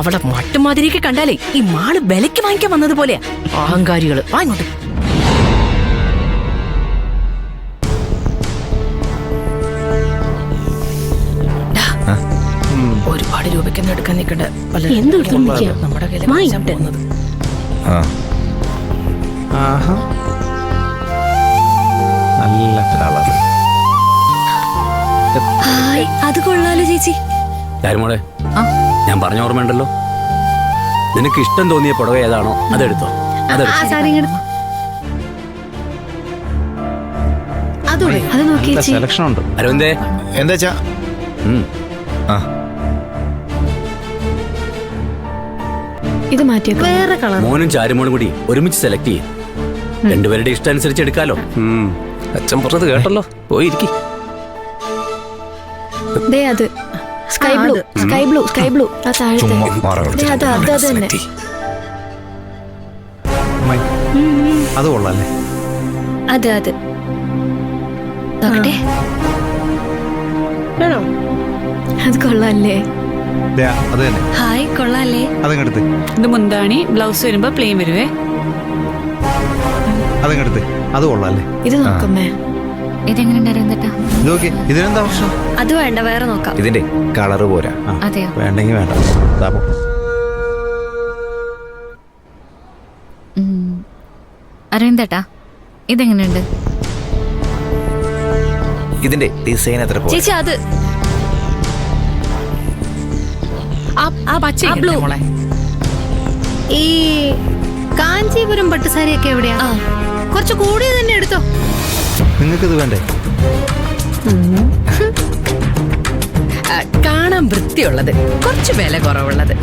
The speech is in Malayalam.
അവളെ മട്ടുമാതിരിയൊക്കെ കണ്ടാലേ ഈ മാള് വിലക്ക് വാങ്ങിക്കാൻ വന്നതുപോലെയാ. അഹങ്കാരികള്. വാങ്ങോട്ട്. ഒരുപാട് രൂപയ്ക്കൊന്നും എടുക്കാൻ നിൽക്കണ്ട. നമ്മുടെ കയ്യിൽ പോകുന്നത്. നല്ല കളർ. അത് കൊള്ളാലോ ചേച്ചി. മോളെ, ഞാൻ പറഞ്ഞ ഓർമ്മയുണ്ടല്ലോ, നിനക്ക് ഇഷ്ടം തോന്നിയ പുടവ ഏതാണോ അതെടുത്തോ. സെലക്ഷൻ ഉണ്ട്. അരവിന്ദേ, എന്താ ഇത് മാറ്റിയ വേറെ കളർ. മോനും ചാരുമോനും കൂടി ഒരുമിച്ച് സെലക്ട് ചെയ്യും. രണ്ടുപേരുടെ ഇഷ്ടം അനുസരിച്ച് എടുക്കാലോ. അച്ഛൻ പറഞ്ഞത് കേട്ടല്ലോ, പോയിരിക്കും. അത് sky blue, sky blue, sky blue. ആ താഴത്തെ അത് തന്നെ. അത് കൊള്ളാല്ലേ? അത് നോക്കട്ടെ. അത് കൊള്ളാല്ലേ? അത് തന്നെ. ഹായ്, കൊള്ളാല്ലേ? അതങ്ങെടുത്ത്. ഇത് മുന്താണി, ബ്ലൗസ് വരുമ്പോ പ്ലെയിൻ വരുവേ. അതങ്ങെടുത്ത്. അത് കൊള്ളാല്ലേ? ഇത് നോക്കമ്മേ. ഇതെങ്ങനെയുണ്ടായിരുന്നു? ഇതിനെന്താ പ്രശ്നം? അത് വേണ്ട, വേറെ നോക്കാം. ഇതിന്റെ കളറ് പോരാ. അതെയോ? വേണ്ടെങ്കിൽ വേണ്ട. അരവിന്ദേട്ടാ, ഇതെങ്ങനെയുണ്ട്? ഇതിന്റെ ഡിസൈൻ എത്ര പോരാ? ചേച്ചി അത് ഈ കാഞ്ചീപുരം പട്ടുസാരിയൊക്കെ എവിടെയാ? കുറച്ച് കൂടി തന്നെ എടുത്തോ. നിങ്ങൾക്കിത് വേണ്ടേ? കാണാൻ വൃത്തിയുള്ളത്, കുറച്ച് വില കുറവുള്ളത്.